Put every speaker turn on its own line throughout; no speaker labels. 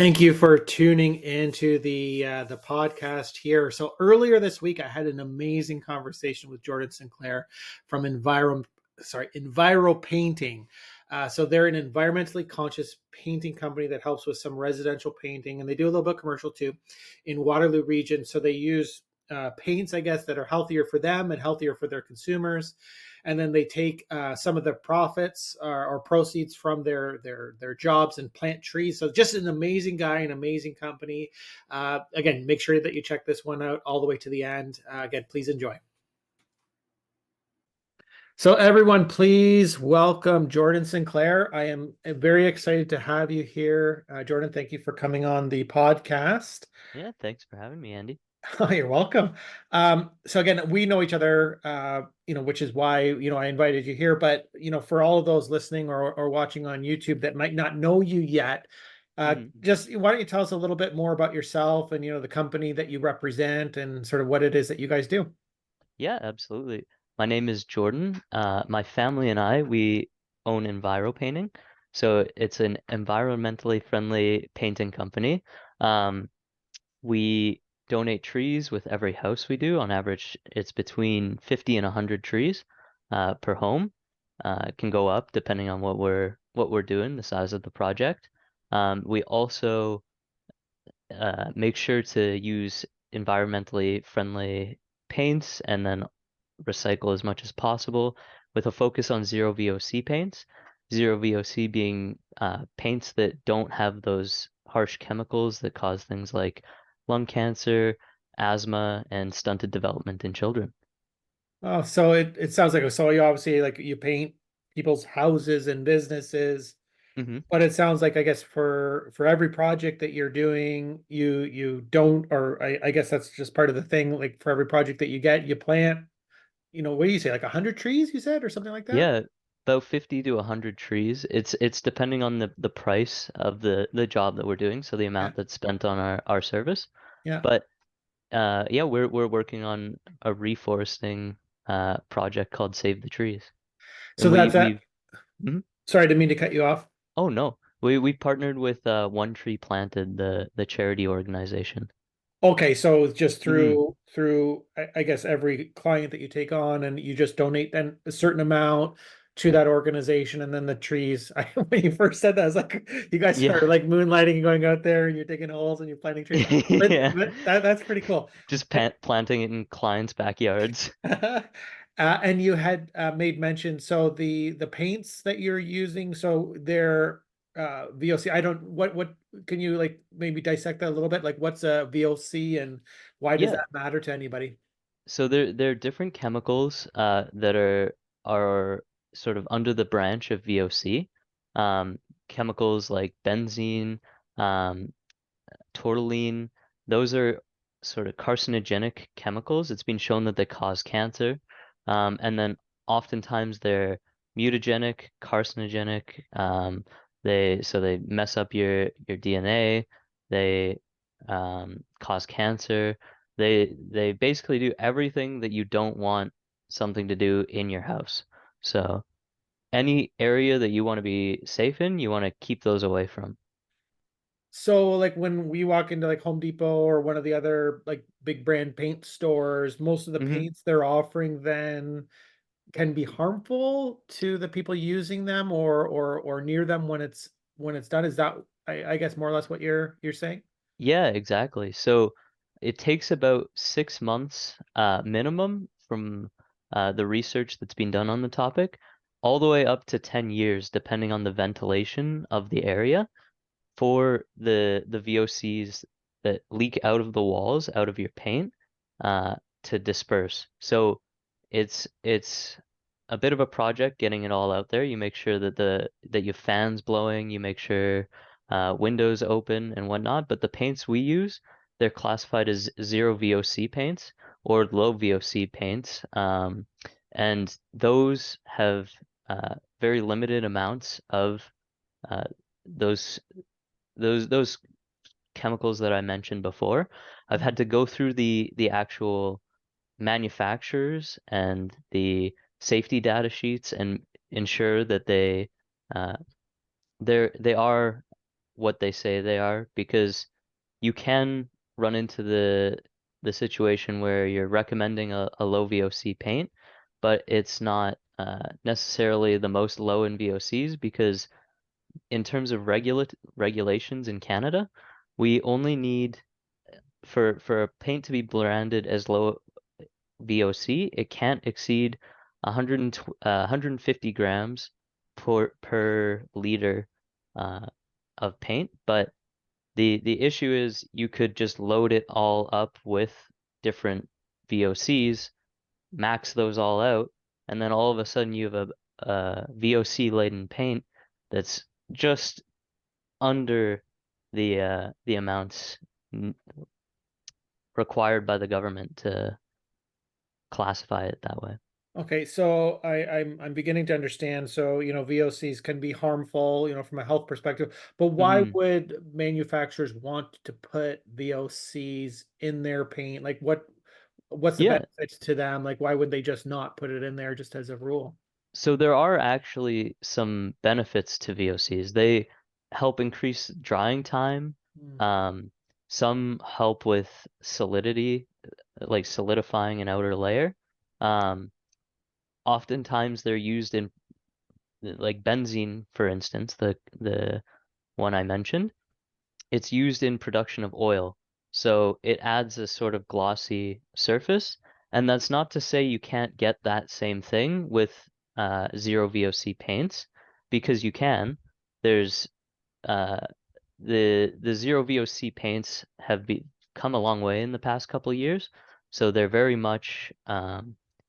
Thank you for tuning into the podcast here. So earlier this week, I had an amazing conversation with Jordan Sinclair from EnviroPainting. So they're an environmentally conscious painting company that helps with some residential painting, and they do a little bit of commercial too in Waterloo Region. So they use paints, I guess, that are healthier for them and healthier for their consumers, and then they take some of the profits or proceeds from their jobs and plant trees. So just an amazing guy, an amazing company. Again, make sure that you check this one out all the way to the end. Again, please enjoy. So everyone, please welcome Jordan Sinclair. I am very excited to have you here. Jordan, thank you for coming on the podcast.
Yeah, thanks for having me, Andy.
Oh, you're welcome. So again, we know each other, which is why, I invited you here. But, for all of those listening or watching on YouTube that might not know you yet, just why don't you tell us a little bit more about yourself and, the company that you represent and sort of what it is that you guys do?
Yeah, absolutely. My name is Jordan. My family and we own EnviroPainting. So it's an environmentally friendly painting company. Um, we donate trees with every house we do. On average, it's between 50 and 100 trees per home. It can go up depending on what we're doing, the size of the project. We also make sure to use environmentally friendly paints and then recycle as much as possible with a focus on zero VOC paints. Zero VOC being paints that don't have those harsh chemicals that cause things like lung cancer, asthma, and stunted development in children.
Oh, so it sounds like so you obviously like you paint people's houses and businesses.
hmm
But it sounds like, I guess, for every project that you're doing, you don't, or I guess that's just part of the thing. Like for every project that you get, you plant, what do you say, like 100 trees, you said, or something like that?
Yeah, about 50 to 100 trees. It's depending on the price of the job that we're doing, so the
Yeah,
amount that's spent on our service.
yeah.
But yeah, we're working on a reforesting project called Save the Trees.
So
And
that's that.
we've Mhm.
Sorry, I didn't mean to cut you off.
Oh no. We partnered with One Tree Planted, the charity organization.
Okay, so it's just
hmm
through I guess every client that you take on, and you just donate then a certain amount to that organization, and then the trees. When you first said that, I was like, you guys are
Yeah.
like moonlighting and going out there, and you're digging holes and you're planting trees. But
Yeah.
but that's pretty cool.
Just planting it in clients' backyards.
And you had made mention, so the paints that you're using, so they're VOC. I don't what can you like maybe dissect that a little bit? Like what's a VOC and why does
Yeah.
that matter to anybody?
So there are different chemicals that are sort of under the branch of VOC. Um, Chemicals like benzene, um, tortellene, those are sort of carcinogenic chemicals. It's been shown that they cause cancer. And then oftentimes they're mutagenic, carcinogenic. They mess up your DNA. They cause cancer. They basically do everything that you don't want something to do in your house. So any area that you want to be safe in, you want to keep those away from.
So like when we walk into like Home Depot or one of the other like big brand paint stores, most of the paints they're offering then can be harmful to the people using them or near them when it's done. Is that I guess more or less what you're saying?
Yeah, exactly. So it takes about 6 months minimum from the research that's been done on the topic, all the way up to 10 years, depending on the ventilation of the area, for the VOCs that leak out of the walls, out of your paint, uh, to disperse. So it's a bit of a project getting it all out there. You make sure that your fans blowing, you make sure windows open and whatnot. But the paints we use, they're classified as zero VOC paints or low VOC paints, and those have very limited amounts of uh, those those chemicals that I mentioned before. I've had to go through the actual manufacturers and the safety data sheets and ensure that uh, they are what they say they are, because you can run into the situation where you're recommending a low VOC paint, but it's not necessarily the most low in VOCs, because in terms of regulations in Canada, we only need for a paint to be branded as low VOC, it can't exceed 150 grams per liter uh, of paint. But the issue is you could just load it all up with different VOCs, max those all out, and then all of a sudden you have a VOC laden paint that's just under the amounts required by the government to classify it that way.
Okay, so I'm beginning to understand. So, VOCs can be harmful, from a health perspective, but why
Hmm.
would manufacturers want to put VOCs in their paint? Like what's the
Yeah,
benefits to them? Like why would they just not put it in there just as a rule?
so there are actually some benefits to VOCs. They help increase drying time.
Mm,
Um, some help with solidity, like solidifying an outer layer. Um, Oftentimes they're used in like benzene, for instance, the one I mentioned. It's used in production of oil. So it adds a sort of glossy surface. And that's not to say you can't get that same thing with zero VOC paints, because you can. There's uh, the zero VOC paints have come a long way in the past couple of years, so they're very much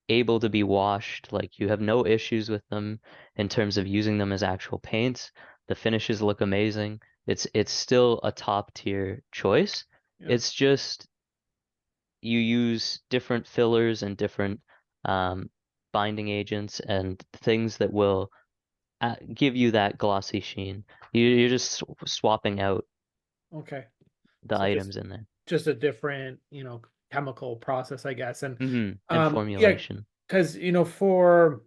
able to be washed. Like, you have no issues with them in terms of using them as actual paints. The finishes look amazing. It's still a top tier choice.
yeah.
It's just you use different fillers and different um, binding agents and things that will give you that glossy sheen. You're just swapping out
Okay.
the
So just
items in there.
just a different, chemical process, I guess. And
And
yeah,
formulation.
because for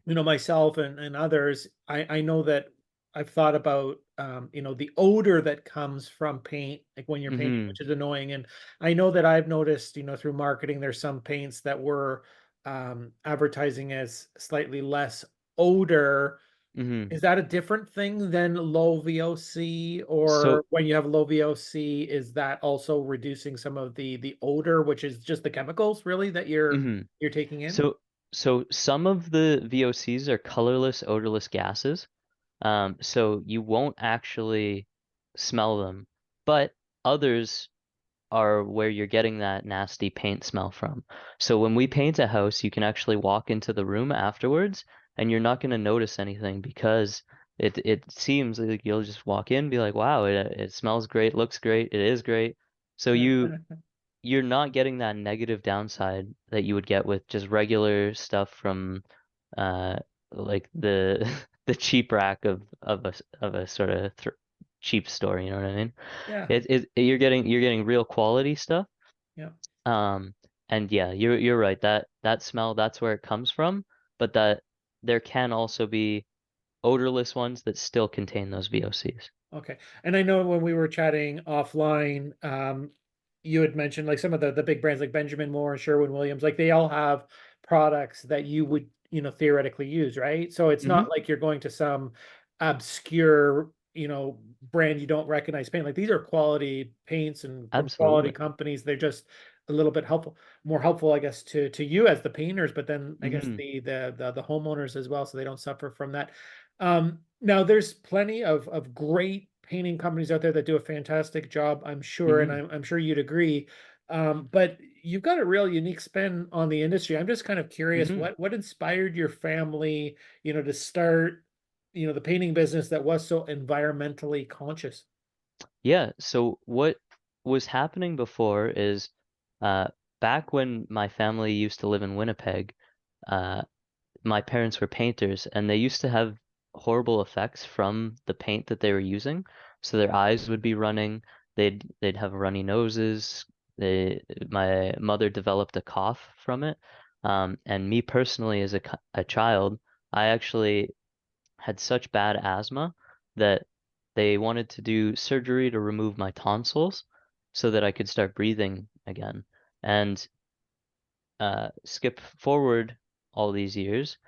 myself and others, I know that I've thought about the odor that comes from paint, like when you're painting,
Hmm.
which is annoying. And I know that I've noticed, through marketing, there's some paints that were advertising as slightly less odor.
Hmm.
Is that a different thing than low VOC? Or
So,
when you have low VOC, is that also reducing some of the odor, which is just the chemicals really that
hmm
you're taking in?
so so some of the VOCs are colorless, odorless gases. So you won't actually smell them, but others are where you're getting that nasty paint smell from. So when we paint a house, you can actually walk into the room afterwards and you're not going to notice anything, because it seems like you'll just walk in, be like, wow, it smells great, looks great, it is great. So you're not getting that negative downside that you would get with just regular stuff from uh like the the cheap rack of a sort of cheap store, you know what I mean?
Yeah.
You're getting real quality stuff.
Yeah.
Um, and yeah, you're right. That smell, that's where it comes from. But that there can also be odorless ones that still contain those VOCs.
Okay. And I know when we were chatting offline, you had mentioned like some of the big brands like Benjamin Moore and Sherwin-Williams, like they all have products that you would, theoretically use, right? So it's
Hmm.
not like you're going to some obscure, brand you don't recognize paint. Like these are quality paints and from quality
Absolutely.
companies. They're just a little bit more helpful, I guess, to you as the painters, but then I guess
Hmm.
the homeowners as well, so they don't suffer from that. Now there's plenty of great painting companies out there that do a fantastic job, I'm sure, and
Hmm.
I'm sure you'd agree. But you've got a real unique spin on the industry. I'm just kind of curious,
Hmm.
what inspired your family, to start, the painting business that was so environmentally conscious?
Yeah, so what was happening before is uh back when my family used to live in Winnipeg, uh my parents were painters and they used to have horrible effects from the paint that they were using. So their eyes would be running, they'd have runny noses. My mother developed a cough from it. And me personally, as a child, I actually had such bad asthma that they wanted to do surgery to remove my tonsils so that I could start breathing again. And skip forward all these years,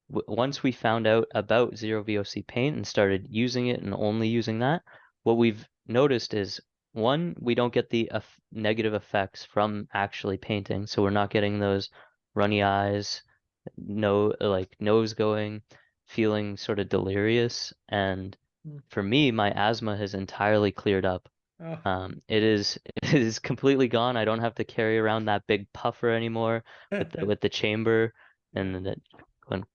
once we found out about zero VOC paint and started using it and only using that, what we've noticed is one, we don't get the negative effects from actually painting. So we're not getting those runny eyes, no, like nose going, feeling sort of delirious. And
Mm.
for me, my asthma has entirely cleared up.
Oh.
It is it is completely gone. I don't have to carry around that big puffer anymore with the chamber and then it going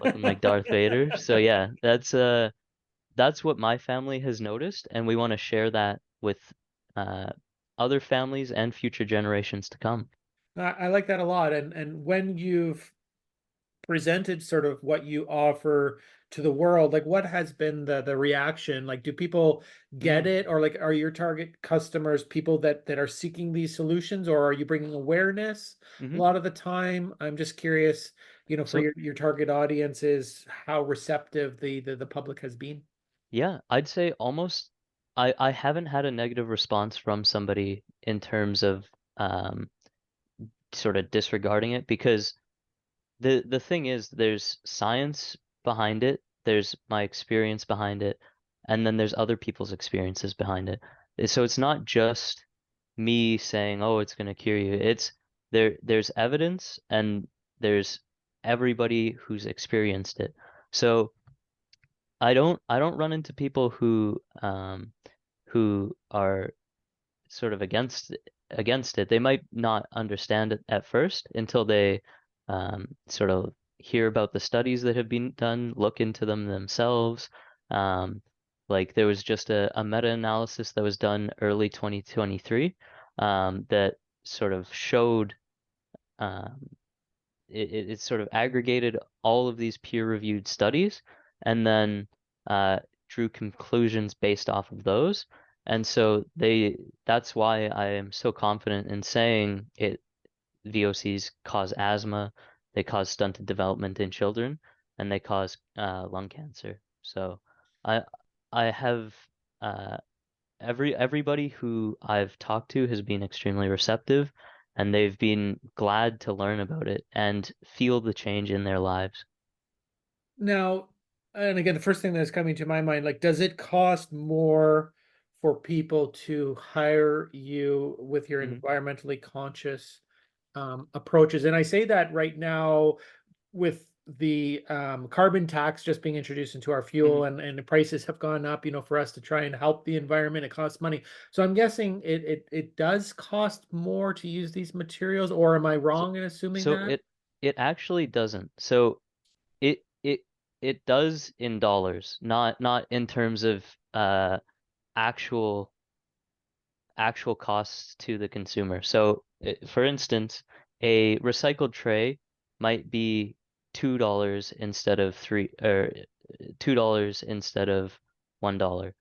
looking like Darth Vader. So yeah, that's what my family has noticed, and we want to share that with uh other families and future generations to come.
I like that a lot. And when you've presented sort of what you offer to the world, like what has been the reaction? Like, do people get
hmm
it, or like are your target customers people that are seeking these solutions, or are you bringing awareness a
hmm
lot of the time? I'm just curious, for
So
your target audiences, how receptive the public has been.
yeah, I'd say almost I haven't had a negative response from somebody in terms of um sort of disregarding it because the thing is there's science behind it, there's my experience behind it, and then there's other people's experiences behind it. So it's not just me saying, "Oh, it's going to cure you." It's there's evidence and there's everybody who's experienced it. So I don't run into people who are sort of against it. They might not understand it at first until they sort of hear about the studies that have been done, look into them themselves. Um, like there was just a meta-analysis that was done early 2023 that sort of showed um, it sort of aggregated all of these peer-reviewed studies and then uh, drew conclusions based off of those. And so that's why I am so confident in saying VOCs cause asthma, they cause stunted development in children, and they cause lung cancer. So I I have uh, everybody who I've talked to has been extremely receptive and they've been glad to learn about it and feel the change in their lives.
Now, and again, the first thing that's coming to my mind, like, does it cost more for people to hire you with your
hmm
environmentally conscious approaches? And I say that right now with the carbon tax just being introduced into our
hmm
fuel, and the prices have gone up, for us to try and help the environment, it costs money. So I'm guessing it does cost more to use these materials, or am I
So,
wrong in assuming
so
that?
it actually doesn't. So it it it does in dollars, not in terms of actual actual costs to the consumer. So, for instance, a recycled tray might be $2 instead of three or $2 instead of $1.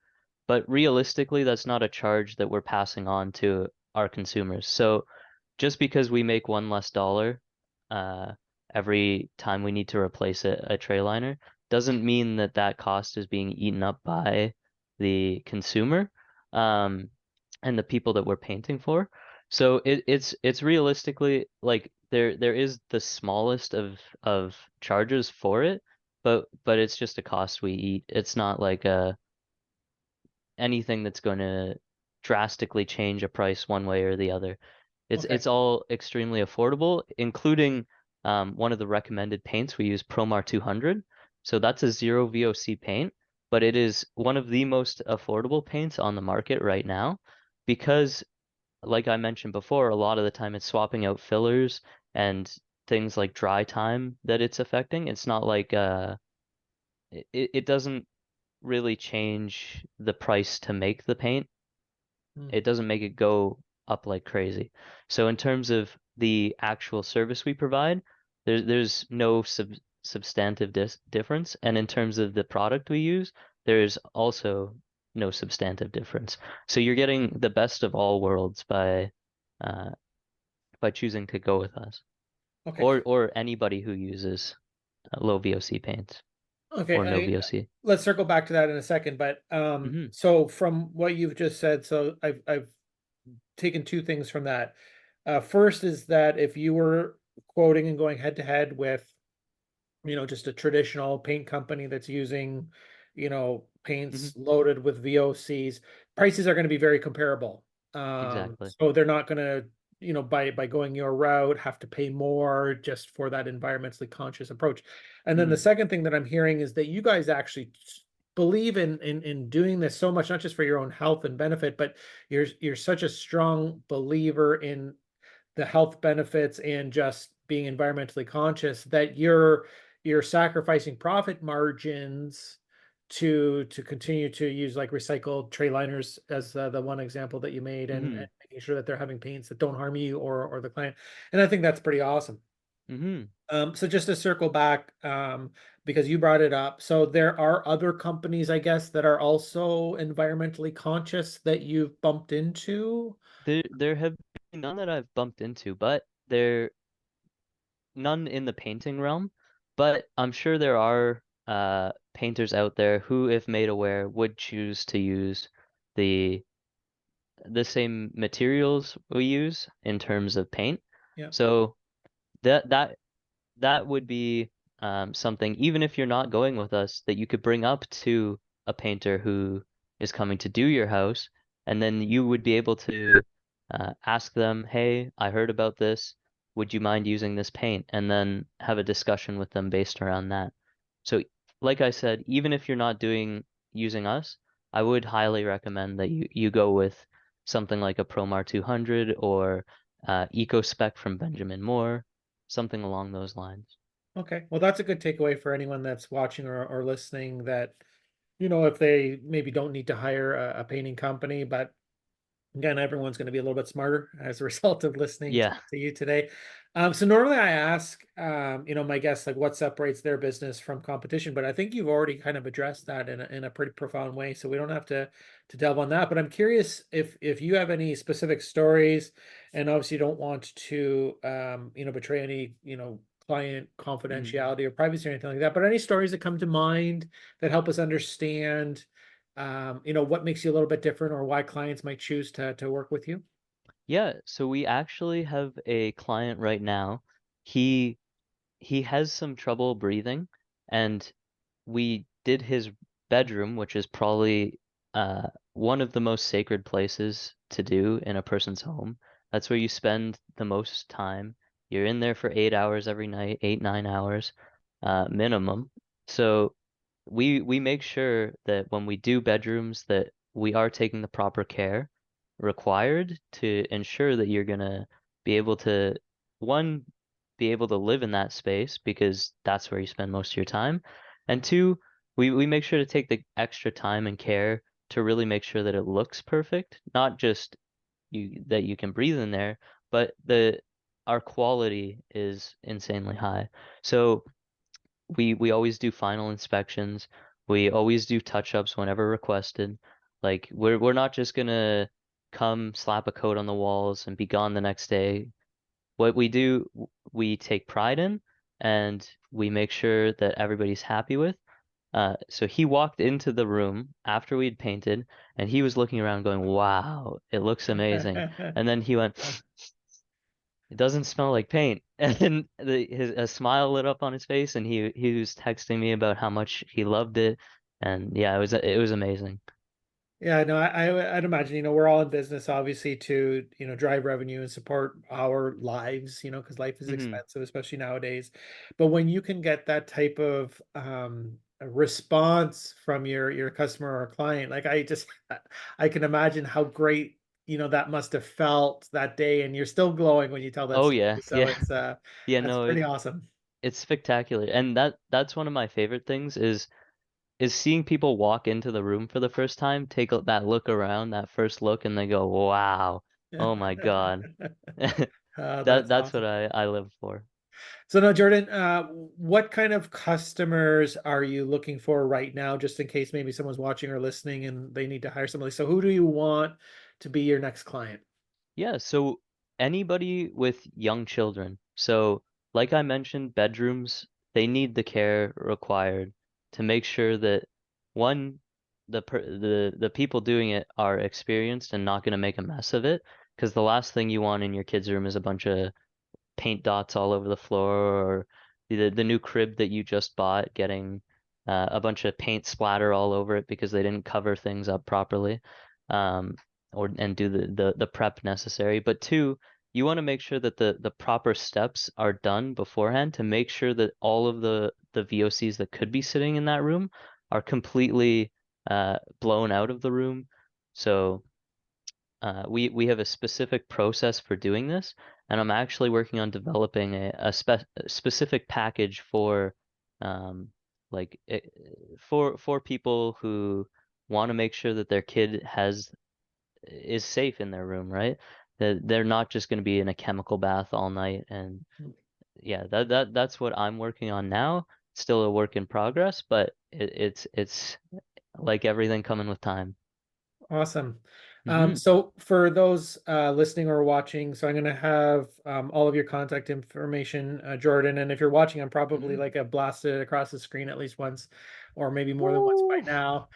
But realistically, that's not a charge that we're passing on to our consumers. So just because we make one less dollar uh, every time we need to replace a tray liner doesn't mean that that cost is being eaten up by the consumer um, and the people that we're painting for. So it's realistically like there is the smallest of charges for it, but it's just a cost we eat. It's not like a anything that's going to drastically change a price one way or the other.
Okay.
It's all extremely affordable, including one of the recommended paints we use, Promar 200. So that's a zero VOC paint, but it is one of the most affordable paints on the market right now because, like I mentioned before, a lot of the time it's swapping out fillers and things like dry time that it's affecting. It's not like it doesn't really change the price to make the paint.
Hmm.
It doesn't make it go up like crazy. So in terms of the actual service we provide, there's no substantive difference, and in terms of the product we use, there's also no substantive difference. So you're getting the best of all worlds uh, by choosing to go with us,
Okay.
or anybody who uses low VOC paints.
Okay,
or no VOC.
let's circle back to that in a second, but
Hmm.
so from what you've just said, so I've taken two things from that. First is that if you were quoting and going head to head with, just a traditional paint company that's using,
Hmm.
paints loaded with VOCs, prices are going to be very comparable.
Exactly.
So they're not going to, by going your route, have to pay more just for that environmentally conscious approach. And then the
Hmm.
second thing that I'm hearing is that you guys actually believe in doing this so much, not just for your own health and benefit, but you're such a strong believer in the health benefits and just being environmentally conscious that you're sacrificing profit margins to continue to use like recycled tray liners as the one example that you made, and
Hmm.
making sure that they're having paints that don't harm you or the client. And I think that's pretty awesome.
Hmm.
So just to circle back, because you brought it up, so there are other companies, I guess, that are also environmentally conscious that you've bumped into.
There have been none that I've bumped into, but there none in the painting realm. But I'm sure there are painters out there who, if made aware, would choose to use the the same materials we use in terms of paint.
Yeah.
So that that that would be something, even if you're not going with us, that you could bring up to a painter who is coming to do your house, and then you would be able to ask them, "Hey, I heard about this. Would you mind using this paint?" And then have a discussion with them based around that. So, like I said, even if you're not doing using us, I would highly recommend that you go with something like a Promar 200 or EcoSpec from Benjamin Moore, something along those lines.
Okay. Well, that's a good takeaway for anyone that's watching or listening, that, if they maybe don't need to hire a painting company, but again, everyone's going to be a little bit smarter as a result of listening
Yeah.
to you today. So normally I ask, my guests, like, what separates their business from competition, but I think you've already kind of addressed that in a pretty profound way. So we don't have to delve on that. But I'm curious if you have any specific stories, and obviously you don't want to, betray any, client
Mhm.
confidentiality or privacy or anything like that. But any stories that come to mind that help us understand, what makes you a little bit different, or why clients might choose to work with you?
Yeah, so we actually have a client right now. He he has some trouble breathing, and we did his bedroom, which is probably one of the most sacred places to do in a person's home. That's where you spend the most time. You're in there for 8 hours every night, 8, 9 hours minimum. So we make sure that when we do bedrooms that we are taking the proper care required to ensure that you're gonna be able to, one, be able to live in that space because that's where you spend most of your time. And two, we make sure to take the extra time and care to really make sure that it looks perfect, not just you can breathe in there, but the our quality is insanely high. So we always do final inspections. We always do touch-ups whenever requested. Like we're not just gonna come slap a coat on the walls and be gone the next day. What we do, we take pride in, and we make sure that everybody's happy with. So he walked into the room after we'd painted, and he was looking around going, "Wow, it looks amazing." And then he went, "It doesn't smell like paint." And then a smile lit up on his face, and he was texting me about how much he loved it. And yeah, it was amazing.
Yeah, no, I'd imagine, we're all in business, obviously, to, drive revenue and support our lives, because life is
Hmm.
expensive, especially nowadays. But when you can get that type of a response from your customer or client, like, I can imagine how great, that must have felt that day, and you're still glowing when you tell that
Oh
story.
yeah,
So
yeah, yeah.
that's
No,
pretty awesome.
it's spectacular, and that's one of my favorite things is seeing people walk into the room for the first time, take that look around, that first look, and they go, "Wow, oh my God."
That's
That's what
awesome.
I live for.
So now, Jordan, what kind of customers are you looking for right now, just in case maybe someone's watching or listening and they need to hire somebody? So who do you want to be your next client?
Yeah, so anybody with young children. So, like I mentioned, bedrooms, they need the care required. to make sure that one, the people doing it are experienced and not going to make a mess of it. Because the last thing you want in your kid's room is a bunch of paint dots all over the floor, or the new crib that you just bought getting a bunch of paint splatter all over it because they didn't cover things up properly, um, or and do the prep necessary. But two, you want to make sure that the proper steps are done beforehand to make sure that all of the VOCs that could be sitting in that room are completely blown out of the room. So we have a specific process for doing this, and I'm actually working on developing a specific package for um, like for people who want to make sure that their kid has is safe in their room, right? That they're not just going to be in a chemical bath all night. And yeah, that's what I'm working on now. Still a work in progress, but it's like everything coming with time.
Awesome.
Hmm.
So for those listening or watching, so I'm going to have all of your contact information, Jordan. And if you're watching, I'm probably
Hmm.
like a blasted across the screen at least once, or maybe more than once by
Woo!
now.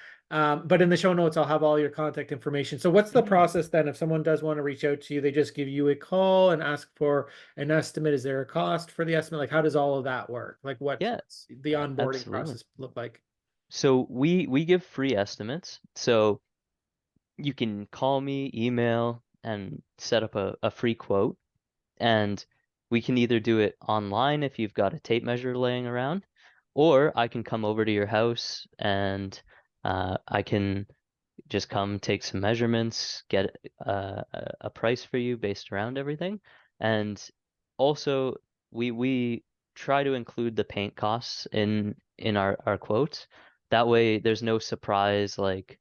But in the show notes, I'll have all your contact information. So what's the
Mhm.
process then? If someone does want to reach out to you, they just give you a call and ask for an estimate. Is there a cost for the estimate? Like, how does all of that work? Like,
Yeah,
what's the onboarding
absolutely.
process look like?
So we give free estimates. So you can call me, email, and set up a free quote. And we can either do it online if you've got a tape measure laying around, or I can come over to your house and I can just come take some measurements, get a price for you based around everything. And also we try to include the paint costs in our quotes. That way there's no surprise like,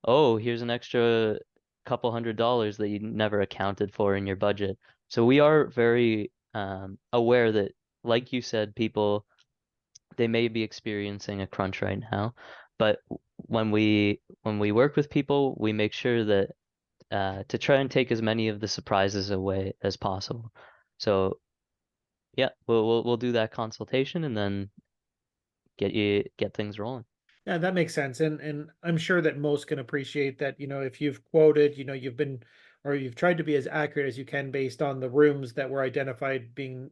oh, here's an extra couple $100 that you never accounted for in your budget. So we are very aware that, like you said, people they may be experiencing a crunch right now, but when we work with people, we make sure that to try and take as many of the surprises away as possible. So yeah, we'll do that consultation and then get things rolling.
Yeah, that makes sense. And I'm sure that most can appreciate that, if you've quoted, you've been or you've tried to be as accurate as you can based on the rooms that were identified being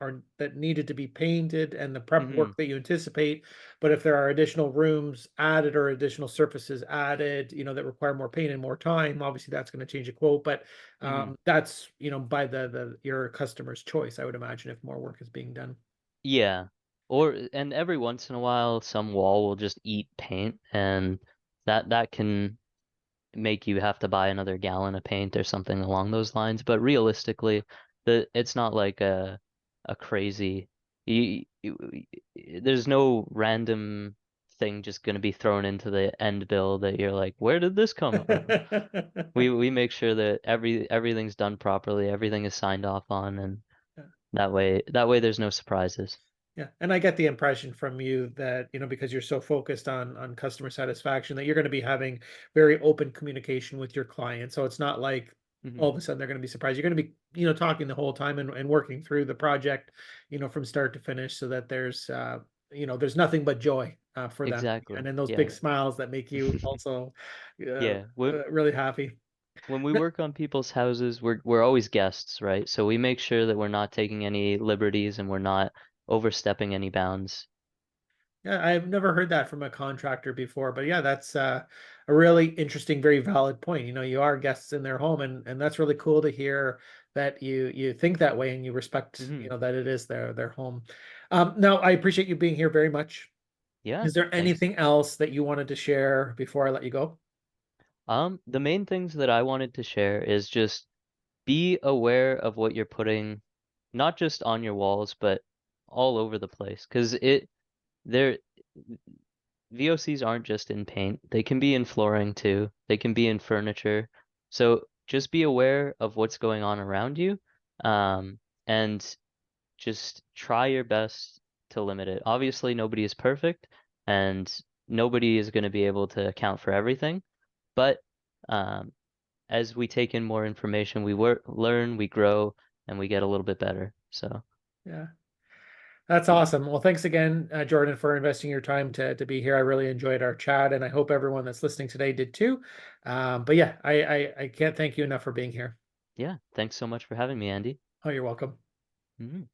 or that needed to be painted and the prep
Hmm.
work that you anticipate. But if there are additional rooms added or additional surfaces added, that require more paint and more time, obviously that's going to change a quote. But
Hmm.
that's, by the your customer's choice, I would imagine, if more work is being done.
Yeah. And every once in a while, some wall will just eat paint, and that can make you have to buy another gallon of paint or something along those lines. But realistically, it's not like a crazy. There's no random thing just going to be thrown into the end bill that you're like, where did this come from? We make sure that everything's done properly, everything is signed off on, and that way there's no surprises.
Yeah, and I get the impression from you that, because you're so focused on customer satisfaction, that you're going to be having very open communication with your client. So it's not like all
Hmm.
of a sudden they're going to be surprised. You're going to be, talking the whole time and working through the project, from start to finish so that there's nothing but joy for them. And
Exactly.
then those
Yeah.
big smiles that make you also
Yeah. When
really happy.
when we work on people's houses, we're always guests, right? So we make sure that we're not taking any liberties and we're not overstepping any bounds.
Yeah, I've never heard that from a contractor before, but yeah, that's a really interesting, very valid point. You are guests in their home, and that's really cool to hear that you think that way and you respect,
Hmm.
that it is their home. Now, I appreciate you being here very much.
Yeah.
Is there
Thanks.
anything else that you wanted to share before I let you go?
The main things that I wanted to share is just be aware of what you're putting, not just on your walls, but all over the place. Because they're VOCs aren't just in paint. They can be in flooring too. They can be in furniture. So just be aware of what's going on around you, and just try your best to limit it. Obviously, nobody is perfect, and nobody is going to be able to account for everything. But um, as we take in more information, we learn, we grow, and we get a little bit better. So,
Yeah. That's awesome. Well, thanks again, Jordan, for investing your time to be here. I really enjoyed our chat, and I hope everyone that's listening today did too. But yeah, I can't thank you enough for being here.
Yeah, thanks so much for having me, Andy.
Oh, you're welcome.
Mhm.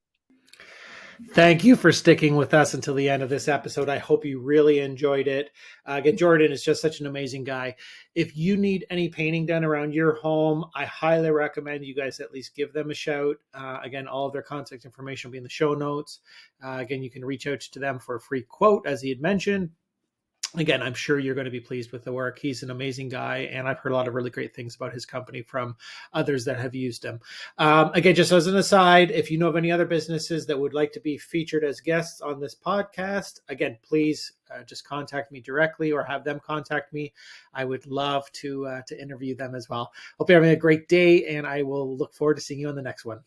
Thank you for sticking with us until the end of this episode. I hope you really enjoyed it. Again, Jordan is just such an amazing guy. If you need any painting done around your home, I highly recommend you guys at least give them a shout. Again, all of their contact information will be in the show notes. Again, you can reach out to them for a free quote, as he had mentioned. Again, I'm sure you're going to be pleased with the work. He's an amazing guy, and I've heard a lot of really great things about his company from others that have used him. Again, just as an aside, if you know of any other businesses that would like to be featured as guests on this podcast, again, please just contact me directly or have them contact me. I would love to interview them as well. Hope you're having a great day, and I will look forward to seeing you on the next one.